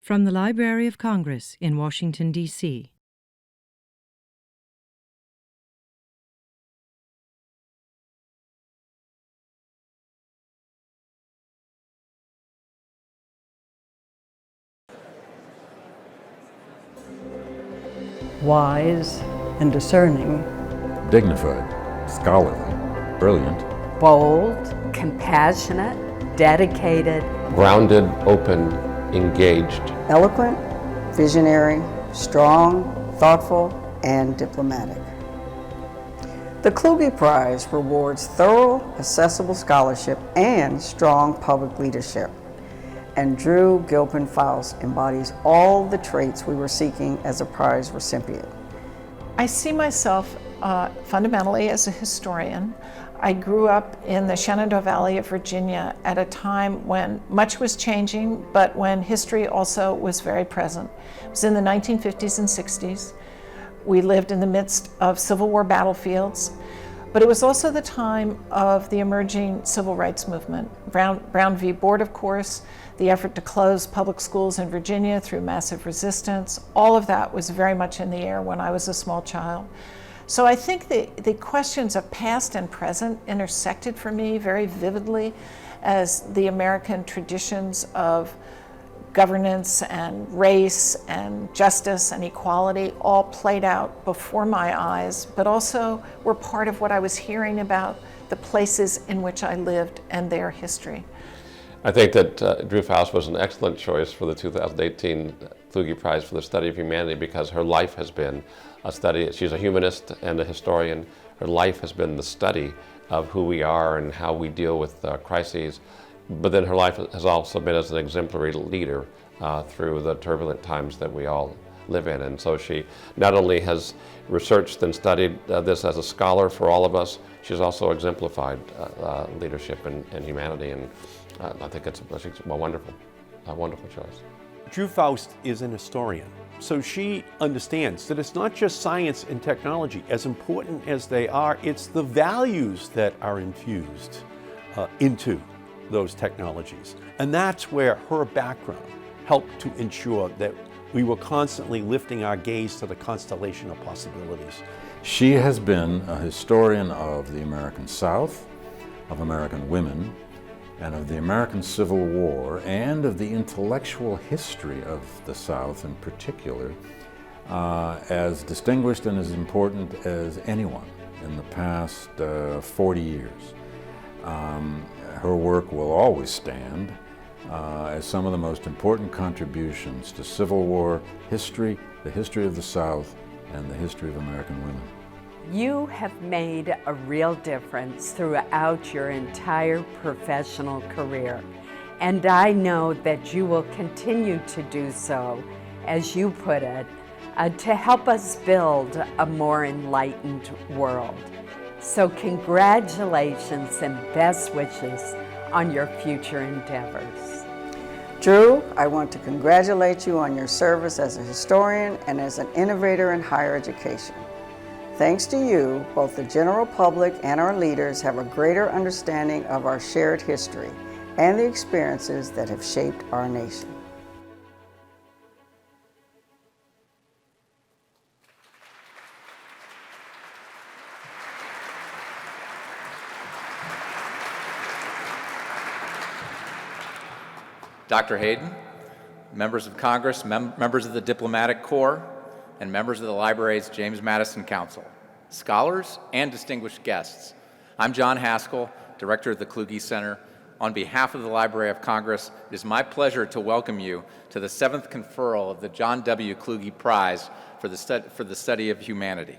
From the Library of Congress in Washington, D.C. Wise and discerning, dignified, scholarly, brilliant, bold, compassionate, dedicated, grounded, open, engaged, eloquent, visionary, strong, thoughtful, and diplomatic. The Kluge Prize rewards thorough, accessible scholarship and strong public leadership. And Gilpin Faust embodies all the traits we were seeking as a prize recipient. I see myself fundamentally as a historian. I grew up in the Shenandoah Valley of Virginia at a time when much was changing, but when history also was very present. It was in the 1950s and 60s. We lived in the midst of Civil War battlefields, but it was also the time of the emerging civil rights movement. Brown v. Board, of course, the effort to close public schools in Virginia through massive resistance, all of that was very much in the air when I was a small child. So I think the questions of past and present intersected for me very vividly as the American traditions of governance and race and justice and equality all played out before my eyes, but also were part of what I was hearing about the places in which I lived and their history. I think that Drew Faust was an excellent choice for the 2018 Kluge Prize for the Study of Humanity because her life has been a study. She's a humanist and a historian. Her life has been the study of who we are and how we deal with crises. But then her life has also been as an exemplary leader through the turbulent times that we all live in. And so she not only has researched and studied this as a scholar for all of us, she's also exemplified leadership and humanity. And I think it's a wonderful choice. Drew Faust is an historian, so she understands that it's not just science and technology. As important as they are, it's the values that are infused into those technologies. And that's where her background helped to ensure that we were constantly lifting our gaze to the constellation of possibilities. She has been a historian of the American South, of American women, and of the American Civil War, and of the intellectual history of the South in particular, as distinguished and as important as anyone in the past 40 years. Her work will always stand as some of the most important contributions to Civil War history, the history of the South, and the history of American women. You have made a real difference throughout your entire professional career, and I know that you will continue to do so, as you put it, to help us build a more enlightened world. So congratulations and best wishes on your future endeavors. Drew, I want to congratulate you on your service as a historian and as an innovator in higher education. Thanks to you, both the general public and our leaders have a greater understanding of our shared history and the experiences that have shaped our nation. Dr. Hayden, members of Congress, members of the Diplomatic Corps, and members of the library's James Madison Council, scholars, and distinguished guests. I'm John Haskell, Director of the Kluge Center. On behalf of the Library of Congress, it is my pleasure to welcome you to the 7th conferral of the John W. Kluge Prize for the Study of Humanity.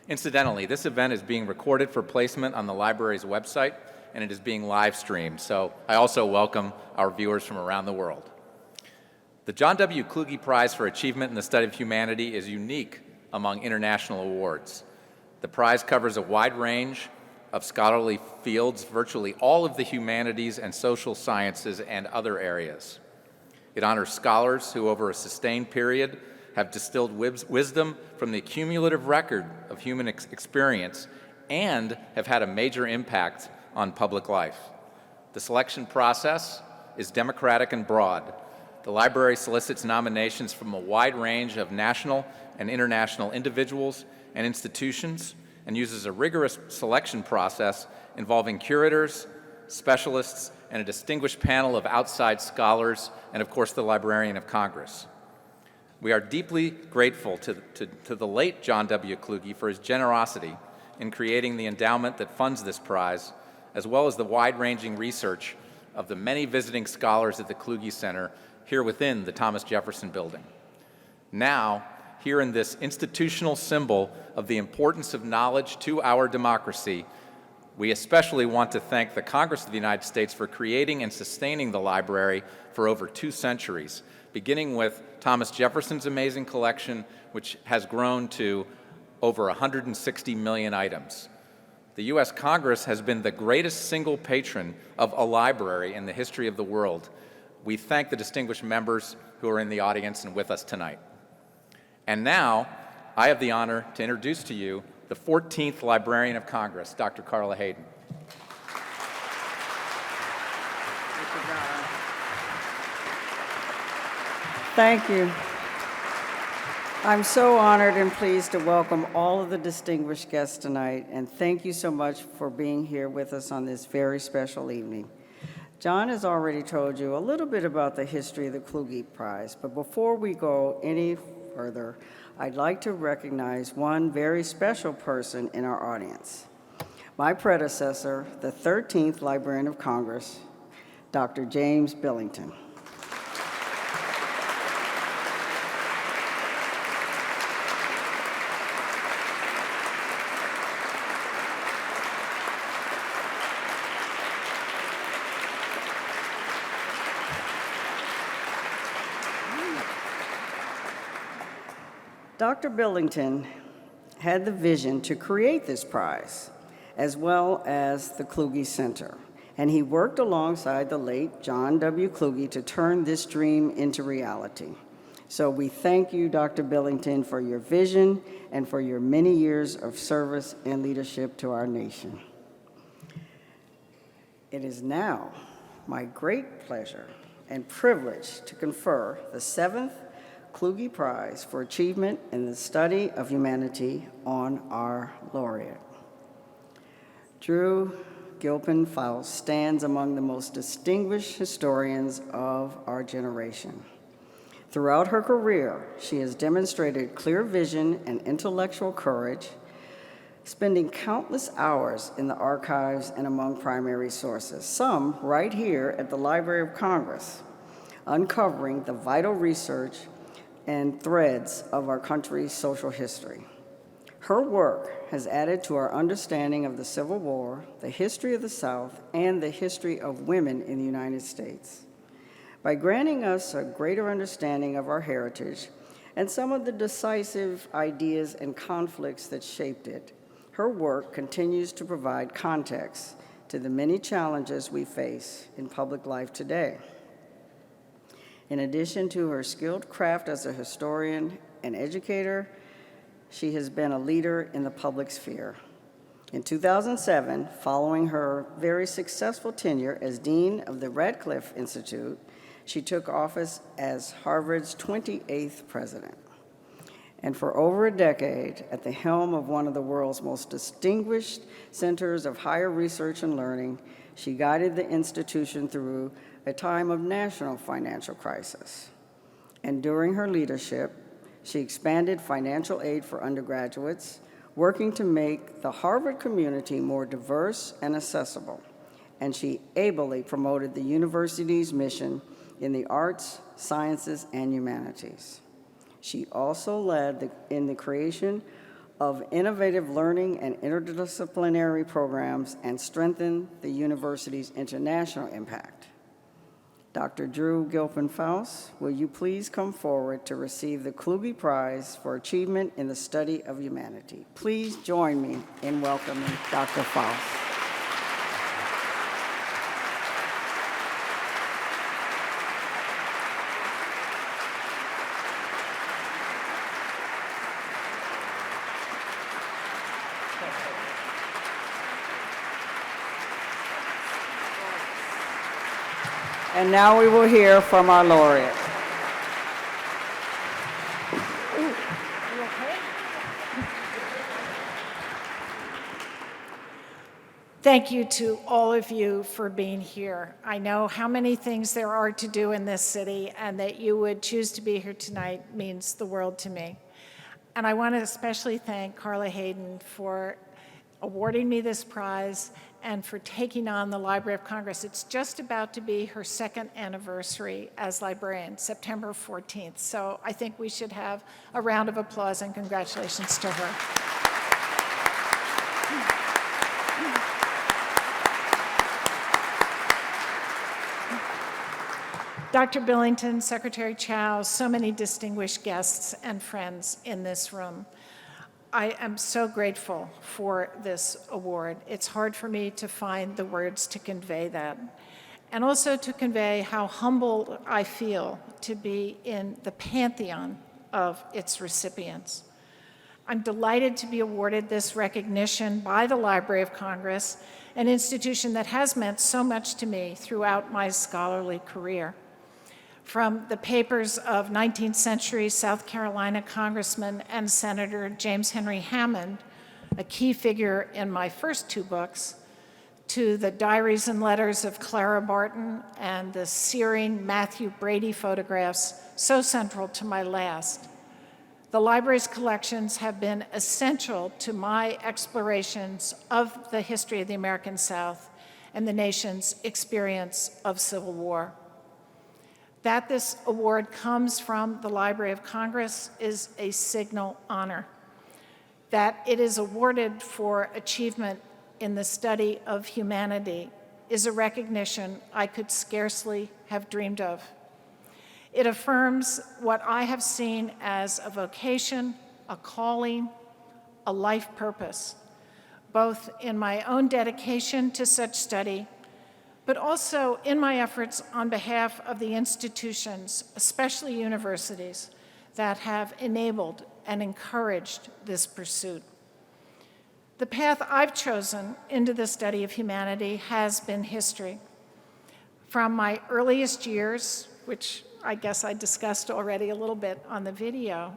Incidentally, this event is being recorded for placement on the library's website, and it is being live streamed, so I also welcome our viewers from around the world. The John W. Kluge Prize for Achievement in the Study of Humanity is unique among international awards. The prize covers a wide range of scholarly fields, virtually all of the humanities and social sciences and other areas. It honors scholars who, over a sustained period, have distilled wisdom from the cumulative record of human experience and have had a major impact on public life. The selection process is democratic and broad. The library solicits nominations from a wide range of national and international individuals and institutions and uses a rigorous selection process involving curators, specialists, and a distinguished panel of outside scholars, and of course the Librarian of Congress. We are deeply grateful to the late John W. Kluge for his generosity in creating the endowment that funds this prize, as well as the wide-ranging research of the many visiting scholars at the Kluge Center here within the Thomas Jefferson Building. Now, here in this institutional symbol of the importance of knowledge to our democracy, we especially want to thank the Congress of the United States for creating and sustaining the library for over 2 centuries, beginning with Thomas Jefferson's amazing collection, which has grown to over 160 million items. The U.S. Congress has been the greatest single patron of a library in the history of the world. We thank the distinguished members who are in the audience and with us tonight. And now, I have the honor to introduce to you the 14th Librarian of Congress, Dr. CARLA HAYDEN. Thank you. I'm so honored and pleased to welcome all of the distinguished guests tonight, and thank you so much for being here with us on this very special evening. John has already told you a little bit about the history of the Kluge Prize, but before we go any further, I'd like to recognize one very special person in our audience. My predecessor, the 13th Librarian of Congress, Dr. James Billington. Dr. Billington had the vision to create this prize, as well as the Kluge Center, and he worked alongside the late John W. Kluge to turn this dream into reality. So we thank you, Dr. Billington, for your vision and for your many years of service and leadership to our nation. It is now my great pleasure and privilege to confer the 7th Kluge Prize for Achievement in the Study of Humanity on our laureate. Drew Gilpin Faust stands among the most distinguished historians of our generation. Throughout her career, she has demonstrated clear vision and intellectual courage, spending countless hours in the archives and among primary sources, some right here at the Library of Congress, uncovering the vital research and threads of our country's social history. Her work has added to our understanding of the Civil War, the history of the South, and the history of women in the United States. By granting us a greater understanding of our heritage and some of the decisive ideas and conflicts that shaped it, her work continues to provide context to the many challenges we face in public life today. In addition to her skilled craft as a historian and educator, she has been a leader in the public sphere. In 2007, following her very successful tenure as Dean of the Radcliffe Institute, she took office as Harvard's 28th president. And for over a decade, at the helm of one of the world's most distinguished centers of higher research and learning, she guided the institution through a time of national financial crisis. And during her leadership, she expanded financial aid for undergraduates, working to make the Harvard community more diverse and accessible. And she ably promoted the university's mission in the arts, sciences, and humanities. She also led in the creation of innovative learning and interdisciplinary programs and strengthened the university's international impact. Dr. Drew Gilpin Faust, will you please come forward to receive the Kluge Prize for Achievement in the Study of Humanity? Please join me in welcoming Dr. Faust. And now we will hear from our laureate. Thank you to all of you for being here. I know how many things there are to do in this city, and that you would choose to be here tonight means the world to me. And I want to especially thank CARLA HAYDEN for awarding me this prize and for taking on the Library of Congress. It's just about to be her second anniversary as librarian, September 14th. So I think we should have a round of applause and congratulations to her. Dr. Billington, Secretary Chow, so many distinguished guests and friends in this room. I am so grateful for this award. It's hard for me to find the words to convey that. And also to convey how humbled I feel to be in the pantheon of its recipients. I'm delighted to be awarded this recognition by the Library of Congress, an institution that has meant so much to me throughout my scholarly career. From the papers of 19th century South Carolina Congressman and Senator James Henry Hammond, a key figure in my first two books, to the diaries and letters of Clara Barton and the searing Matthew Brady photographs so central to my last. The library's collections have been essential to my explorations of the history of the American South and the nation's experience of Civil War. That this award comes from the Library of Congress is a signal honor. That it is awarded for achievement in the study of humanity is a recognition I could scarcely have dreamed of. It affirms what I have seen as a vocation, a calling, a life purpose, both in my own dedication to such study, but also in my efforts on behalf of the institutions, especially universities, that have enabled and encouraged this pursuit. The path I've chosen into the study of humanity has been history. From my earliest years, which I guess I discussed already a little bit on the video,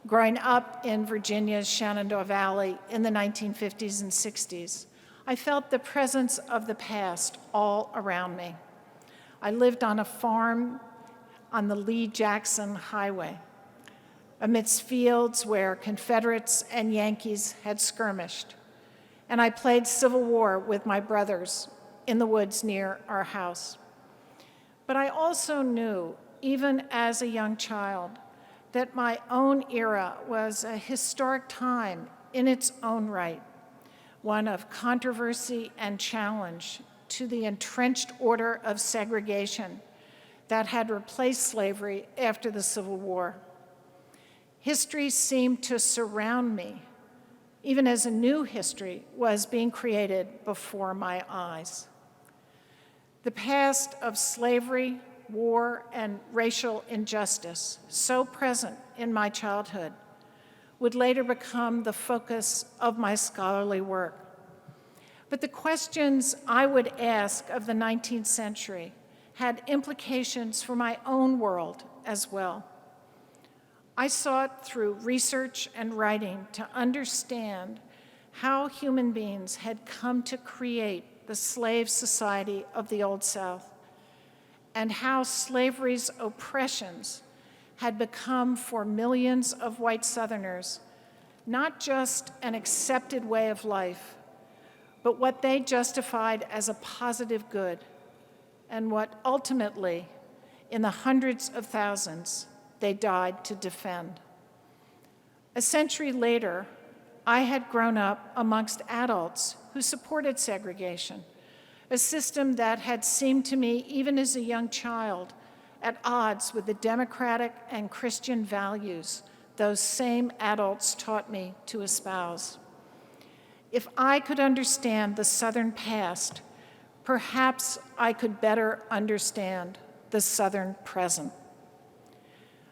growing up in Virginia's Shenandoah Valley in the 1950s and 60s, I felt the presence of the past all around me. I lived on a farm on the Lee-Jackson Highway, amidst fields where Confederates and Yankees had skirmished. And I played Civil War with my brothers in the woods near our house. But I also knew, even as a young child, that my own era was a historic time in its own right, one of controversy and challenge to the entrenched order of segregation that had replaced slavery after the Civil War. History seemed to surround me, even as a new history was being created before my eyes. The past of slavery, war, and racial injustice, so present in my childhood, would later become the focus of my scholarly work. But the questions I would ask of the 19th century had implications for my own world as well. I sought through research and writing to understand how human beings had come to create the slave society of the Old South, and how slavery's oppressions had become for millions of white Southerners not just an accepted way of life, but what they justified as a positive good, and what ultimately, in the hundreds of thousands, they died to defend. A century later, I had grown up amongst adults who supported segregation, a system that had seemed to me, even as a young child, at odds with the democratic and Christian values those same adults taught me to espouse. If I could understand the Southern past, perhaps I could better understand the Southern present.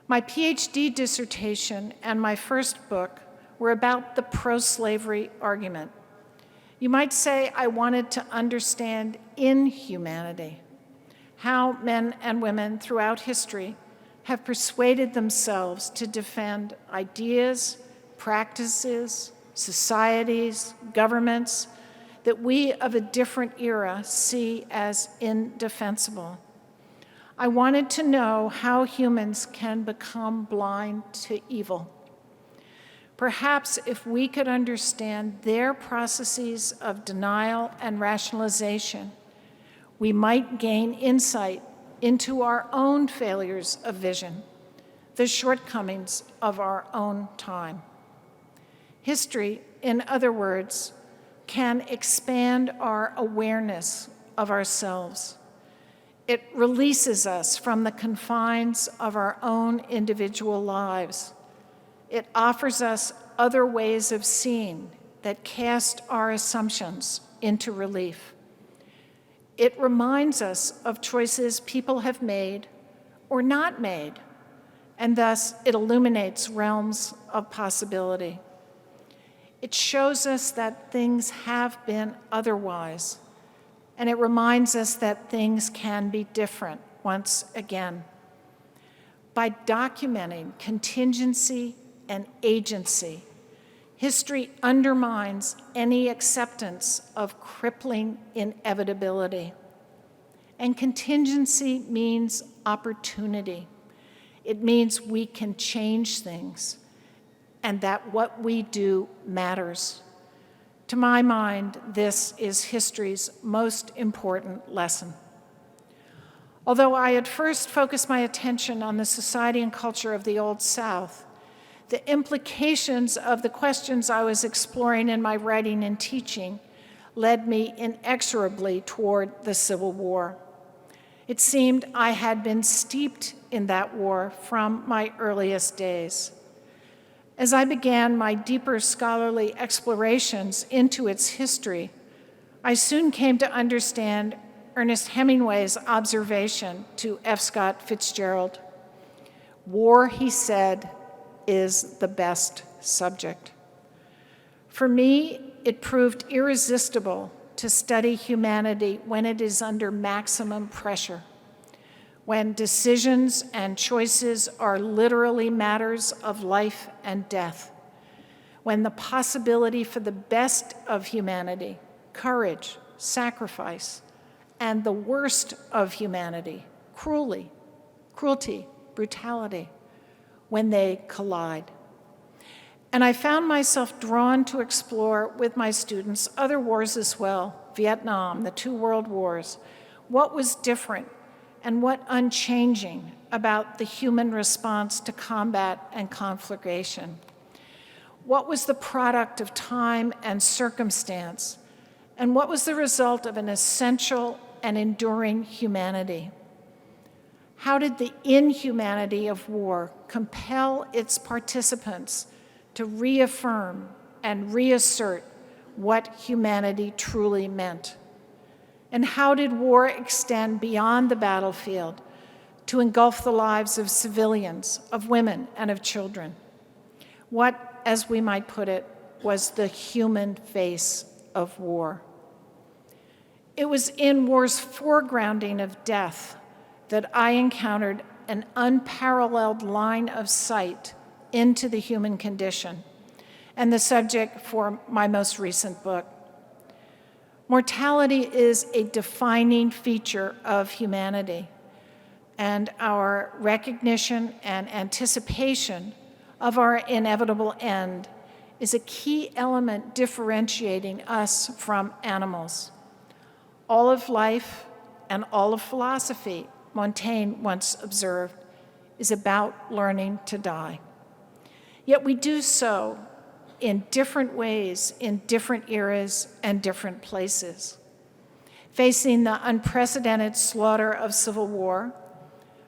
My PhD dissertation and my first book were about the pro-slavery argument. You might say I wanted to understand inhumanity, how men and women throughout history have persuaded themselves to defend ideas, practices, societies, governments that we of a different era see as indefensible. I wanted to know how humans can become blind to evil. Perhaps if we could understand their processes of denial and rationalization, we might gain insight into our own failures of vision, the shortcomings of our own time. History, in other words, can expand our awareness of ourselves. It releases us from the confines of our own individual lives. It offers us other ways of seeing that cast our assumptions into relief. It reminds us of choices people have made or not made, and thus it illuminates realms of possibility. It shows us that things have been otherwise, and it reminds us that things can be different once again. By documenting contingency and agency, history undermines any acceptance of crippling inevitability. And contingency means opportunity. It means we can change things, and that what we do matters. To my mind, this is history's most important lesson. Although I had first focused my attention on the society and culture of the Old South, the implications of the questions I was exploring in my writing and teaching led me inexorably toward the Civil War. It seemed I had been steeped in that war from my earliest days. As I began my deeper scholarly explorations into its history, I soon came to understand Ernest Hemingway's observation to F. Scott Fitzgerald. War, he said, is the best subject. For me, it proved irresistible to study humanity when it is under maximum pressure, when decisions and choices are literally matters of life and death, when the possibility for the best of humanity, courage, sacrifice, and the worst of humanity, cruelty, brutality, when they collide. And I found myself drawn to explore with my students other wars as well, Vietnam, the 2 world wars, what was different and what unchanging about the human response to combat and conflagration. What was the product of time and circumstance, and what was the result of an essential and enduring humanity? How did the inhumanity of war compel its participants to reaffirm and reassert what humanity truly meant? And how did war extend beyond the battlefield to engulf the lives of civilians, of women, and of children? What, as we might put it, was the human face of war? It was in war's foregrounding of death that I encountered an unparalleled line of sight into the human condition, and the subject for my most recent book. Mortality is a defining feature of humanity, and our recognition and anticipation of our inevitable end is a key element differentiating us from animals. All of life and all of philosophy, Montaigne once observed, is about learning to die. Yet we do so in different ways, in different eras and different places. Facing the unprecedented slaughter of civil war,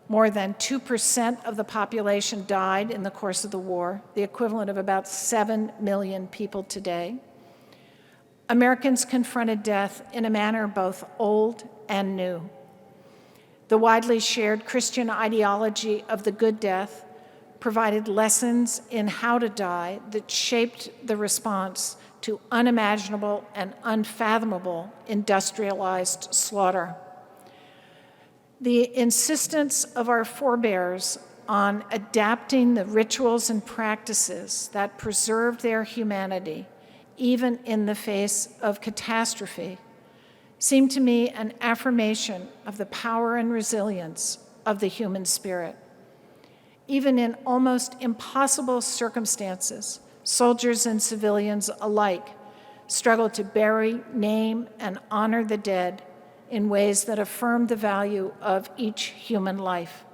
more than 2% of the population died in the course of the war, the equivalent of about 7 million people today. Americans confronted death in a manner both old and new. The widely shared Christian ideology of the good death provided lessons in how to die that shaped the response to unimaginable and unfathomable industrialized slaughter. The insistence of our forebears on adapting the rituals and practices that preserved their humanity even in the face of catastrophe, seem to me an affirmation of the power and resilience of the human spirit. Even in almost impossible circumstances, soldiers and civilians alike struggle to bury, name, and honor the dead in ways that affirm the value of each human life.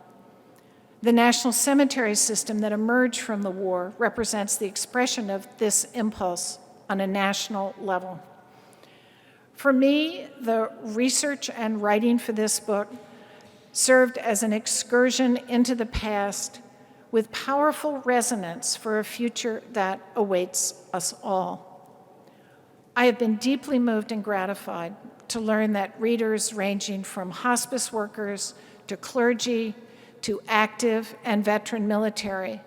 The national cemetery system that emerged from the war represents the expression of this impulse on a national level. For me, the research and writing for this book served as an excursion into the past with powerful resonance for a future that awaits us all. I have been deeply moved and gratified to learn that readers ranging from hospice workers to clergy to active and veteran military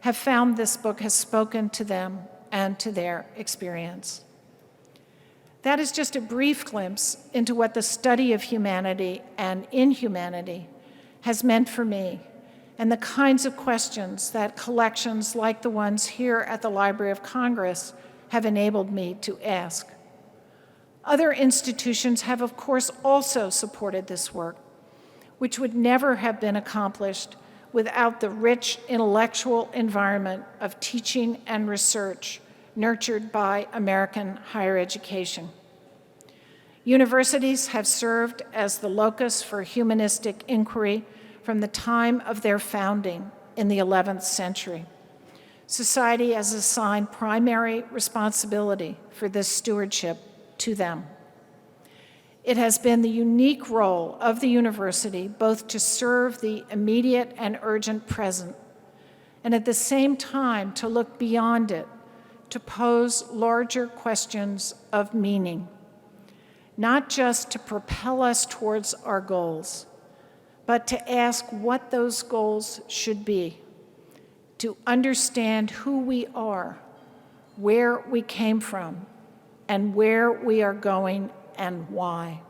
have found this book has spoken to them and to their experience. That is just a brief glimpse into what the study of humanity and inhumanity has meant for me, and the kinds of questions that collections like the ones here at the Library of Congress have enabled me to ask. Other institutions have, of course, also supported this work, which would never have been accomplished without the rich intellectual environment of teaching and research nurtured by American higher education. Universities have served as the locus for humanistic inquiry from the time of their founding in the 11th century. Society has assigned primary responsibility for this stewardship to them. It has been the unique role of the university both to serve the immediate and urgent present, and at the same time to look beyond it, to pose larger questions of meaning, not just to propel us towards our goals, but to ask what those goals should be, to understand who we are, where we came from, and where we are going and why.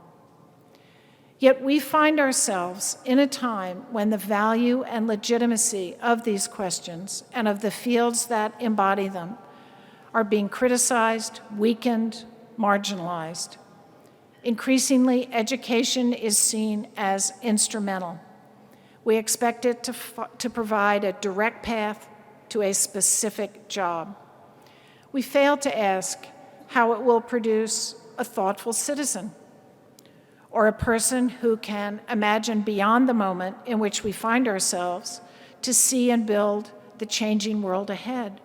Yet we find ourselves in a time when the value and legitimacy of these questions and of the fields that embody them are being criticized, weakened, marginalized. Increasingly, education is seen as instrumental. We expect it to provide a direct path to a specific job. We fail to ask how it will produce a thoughtful citizen, or a person who can imagine beyond the moment in which we find ourselves to see and build the changing world ahead,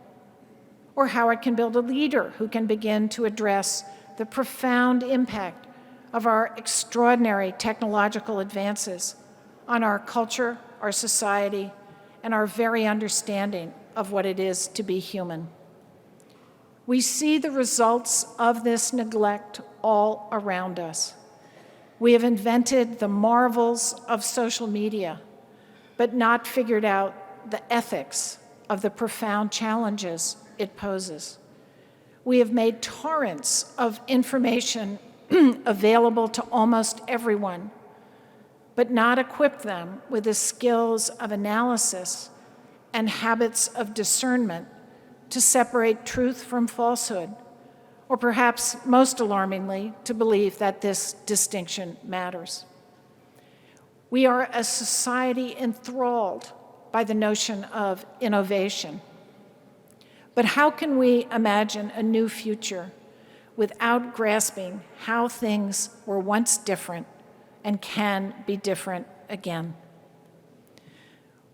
or how it can build a leader who can begin to address the profound impact of our extraordinary technological advances on our culture, our society, and our very understanding of what it is to be human. We see the results of this neglect all around us. We have invented the marvels of social media, but not figured out the ethics of the profound challenges it poses. We have made torrents of information available to almost everyone, but not equipped them with the skills of analysis and habits of discernment to separate truth from falsehood, or perhaps most alarmingly, to believe that this distinction matters. We are a society enthralled by the notion of innovation. But how can we imagine a new future without grasping how things were once different and can be different again?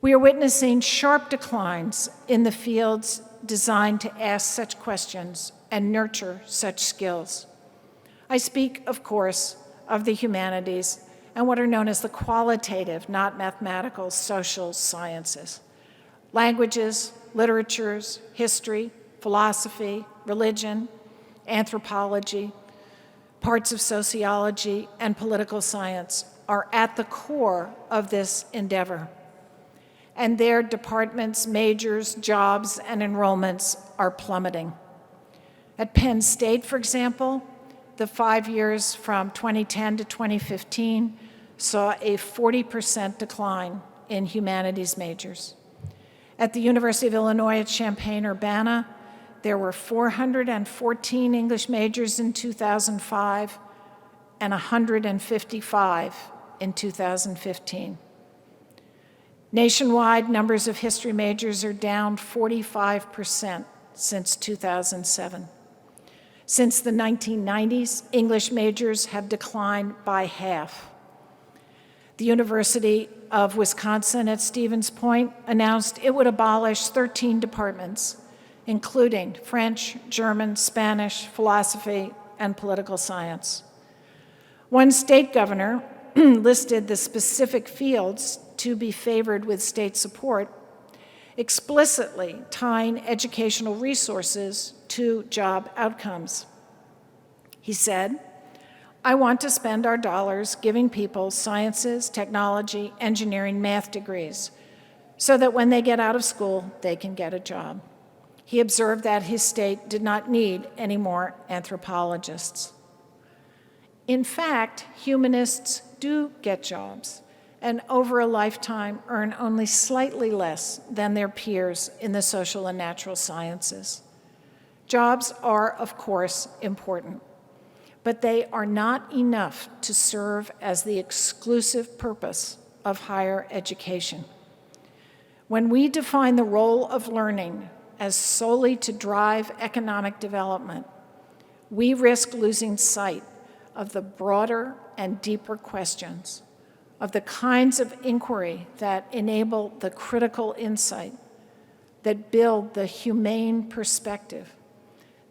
We are witnessing sharp declines in the fields designed to ask such questions and nurture such skills. I speak, of course, of the humanities and what are known as the qualitative, not mathematical, social sciences. Languages, literatures, history, philosophy, religion, anthropology, parts of sociology, and political science are at the core of this endeavor. And their departments, majors, jobs, and enrollments are plummeting. At Penn State, for example, the 5 years from 2010 to 2015 saw a 40% decline in humanities majors. At the University of Illinois at Champaign-Urbana, There were 414 English majors in 2005 and 155 in 2015. Nationwide, numbers of history majors are down 45% since 2007. Since the 1990s, English majors have declined by half. The University of Wisconsin at Stevens Point announced it would abolish 13 departments, including French, German, Spanish, philosophy, and political science. One state governor listed the specific fields to be favored with state support, explicitly tying educational resources to job outcomes. He said, "I want to spend our dollars giving people sciences, technology, engineering, math degrees, so that when they get out of school, they can get a job." He observed that his state did not need any more anthropologists. In fact, humanists do get jobs, and over a lifetime earn only slightly less than their peers in the social and natural sciences. Jobs are, of course, important, but they are not enough to serve as the exclusive purpose of higher education. When we define the role of learning as solely to drive economic development, we risk losing sight of the broader and deeper questions, of the kinds of inquiry that enable the critical insight, that build the humane perspective,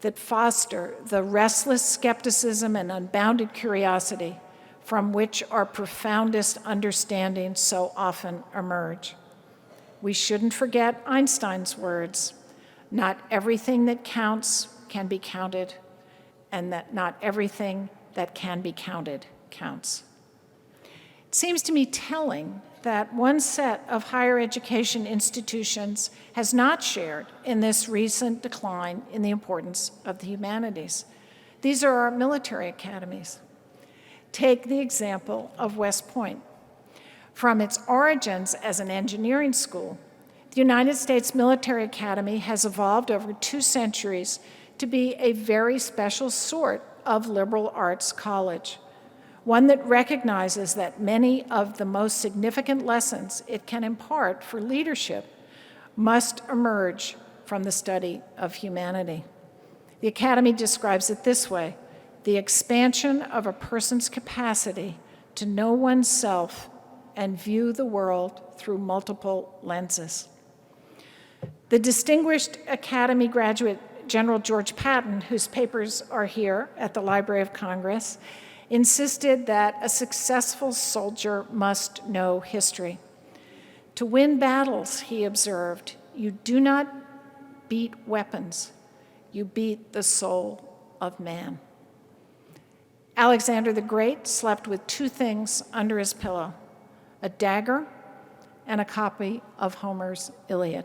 that foster the restless skepticism and unbounded curiosity from which our profoundest understandings so often emerge. We shouldn't forget Einstein's words, "Not everything that counts can be counted, and that not everything that can be counted counts." It seems to me telling that one set of higher education institutions has not shared in this recent decline in the importance of the humanities. These are our military academies. Take the example of West Point. From its origins as an engineering school, the United States Military Academy has evolved over 2 centuries to be a very special sort of liberal arts college, one that recognizes that many of the most significant lessons it can impart for leadership must emerge from the study of humanity. The Academy describes it this way: the expansion of a person's capacity to know oneself and view the world through multiple lenses. The distinguished Academy graduate General George Patton, whose papers are here at the Library of Congress, insisted that a successful soldier must know history. To win battles, he observed, you do not beat weapons, you beat the soul of man. Alexander the Great slept with 2 things under his pillow: a dagger and a copy of Homer's Iliad.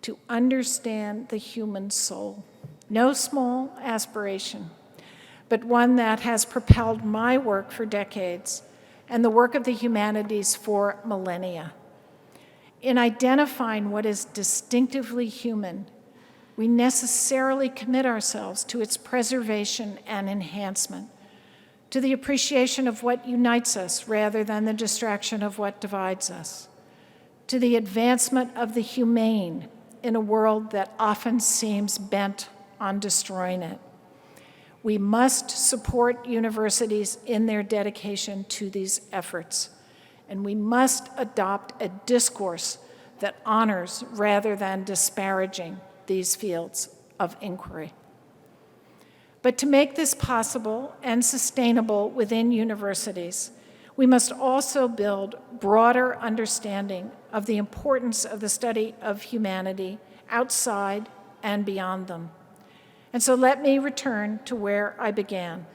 To understand the human soul, no small aspiration, but one that has propelled my work for decades and the work of the humanities for millennia. In identifying what is distinctively human, we necessarily commit ourselves to its preservation and enhancement, to the appreciation of what unites us rather than the distraction of what divides us, to the advancement of the humane in a world that often seems bent on destroying it. We must support universities in their dedication to these efforts, and we must adopt a discourse that honors rather than disparaging these fields of inquiry. But to make this possible and sustainable within universities, we must also build broader understanding of the importance of the study of humanity outside and beyond them. And so let me return to where I began,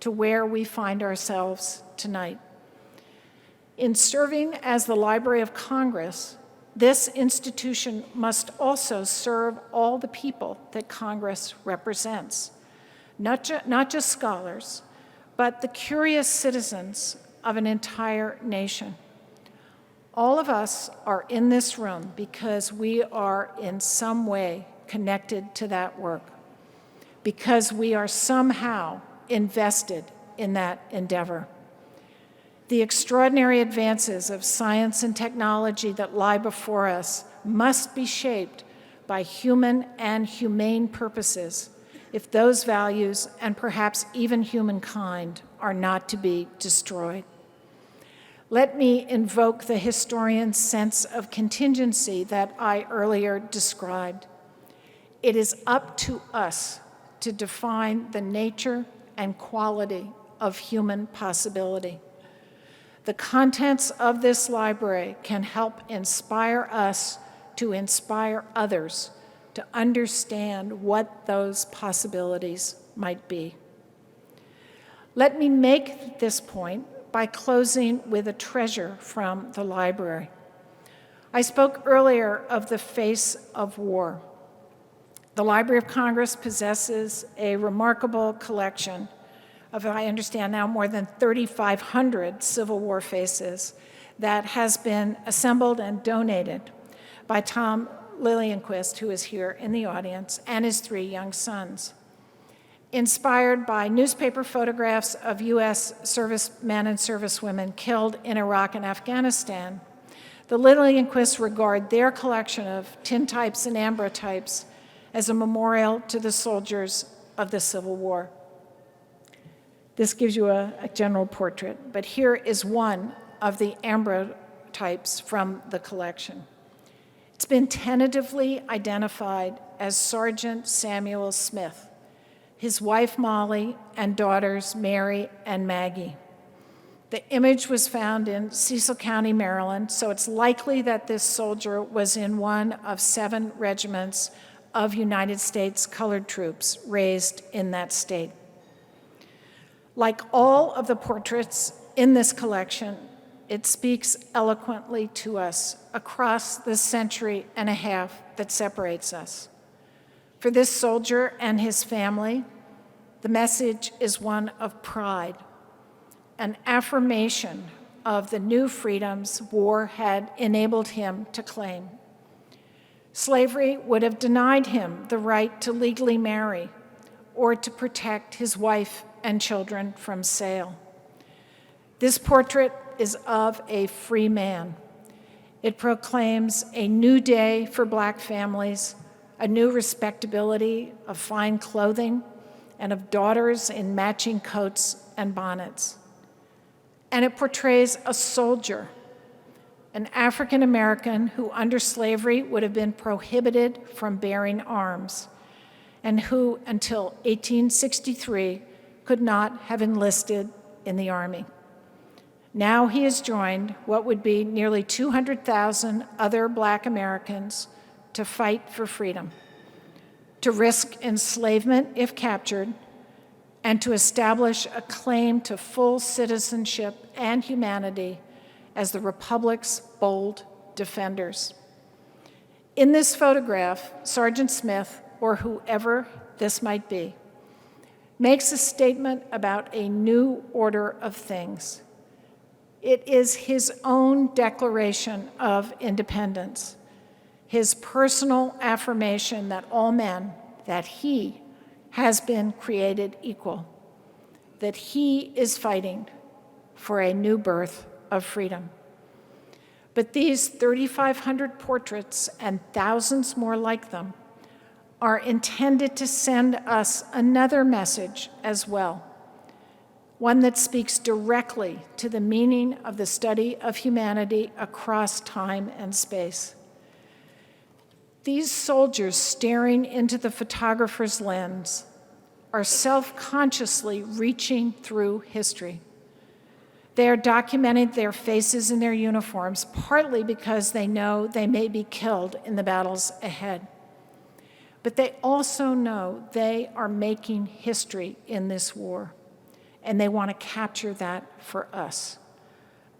to where we find ourselves tonight. In serving as the Library of Congress, this institution must also serve all the people that Congress represents, not just scholars, but the curious citizens of an entire nation. All of us are in this room because we are in some way connected to that work, because we are somehow invested in that endeavor. The extraordinary advances of science and technology that lie before us must be shaped by human and humane purposes if those values, and perhaps even humankind, are not to be destroyed. Let me invoke the historian's sense of contingency that I earlier described. It is up to us to define the nature and quality of human possibility. The contents of this library can help inspire us to inspire others to understand what those possibilities might be. Let me make this point by closing with a treasure from the library. I spoke earlier of the face of war. The Library of Congress possesses a remarkable collection of, I understand now, more than 3,500 Civil War faces that has been assembled and donated by Tom Lillienquist, who is here in the audience, and his 3 young sons. Inspired by newspaper photographs of U.S. servicemen and servicewomen killed in Iraq and Afghanistan, the Lillienquists regard their collection of tintypes and ambrotypes as a memorial to the soldiers of the Civil War. This gives you a general portrait, but here is one of the ambrotypes from the collection. It's been tentatively identified as Sergeant Samuel Smith, his wife Molly, and daughters Mary and Maggie. The image was found in Cecil County, Maryland, so it's likely that this soldier was in one of 7 regiments of United States colored troops raised in that state. Like all of the portraits in this collection, it speaks eloquently to us across the century and a half that separates us. For this soldier and his family, the message is one of pride, an affirmation of the new freedoms war had enabled him to claim. Slavery would have denied him the right to legally marry or to protect his wife and children from sale. This portrait is of a free man. It proclaims a new day for Black families, a new respectability of fine clothing, and of daughters in matching coats and bonnets. And it portrays a soldier, an African American who under slavery would have been prohibited from bearing arms, and who until 1863 could not have enlisted in the Army. Now he has joined what would be nearly 200,000 other Black Americans to fight for freedom, to risk enslavement if captured, and to establish a claim to full citizenship and humanity as the Republic's bold defenders. In this photograph, Sergeant Smith, or whoever this might be, makes a statement about a new order of things. It is his own declaration of independence, his personal affirmation that all men, that he has been created equal, that he is fighting for a new birth of freedom. But these 3,500 portraits and thousands more like them are intended to send us another message as well, one that speaks directly to the meaning of the study of humanity across time and space. These soldiers staring into the photographer's lens are self-consciously reaching through history. They are documenting their faces in their uniforms, partly because they know they may be killed in the battles ahead. But they also know they are making history in this war, and they want to capture that for us.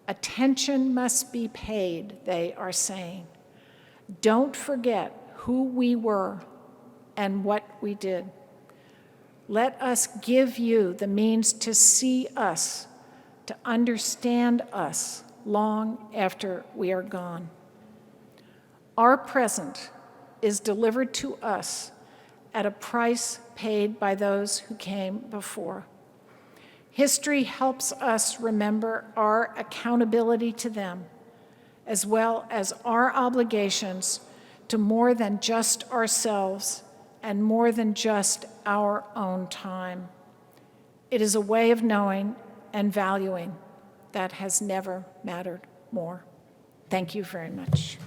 Attention must be paid, they are saying. Don't forget who we were and what we did. Let us give you the means to see us, to understand us long after we are gone. Our present is delivered to us at a price paid by those who came before. History helps us remember our accountability to them, as well as our obligations to more than just ourselves and more than just our own time. It is a way of knowing and valuing that has never mattered more. Thank you very much.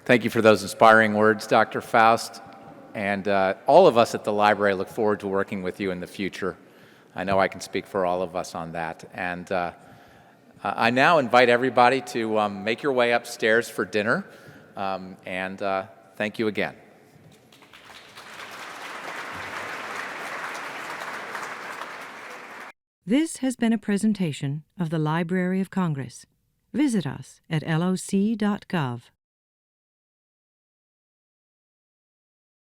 Thank you for those inspiring words, Dr. Faust. And all of us at the library look forward to working with you in the future. I know I can speak for all of us on that. And I now invite everybody to make your way upstairs for dinner. Thank you again. This has been a presentation of the Library of Congress. Visit us at loc.gov.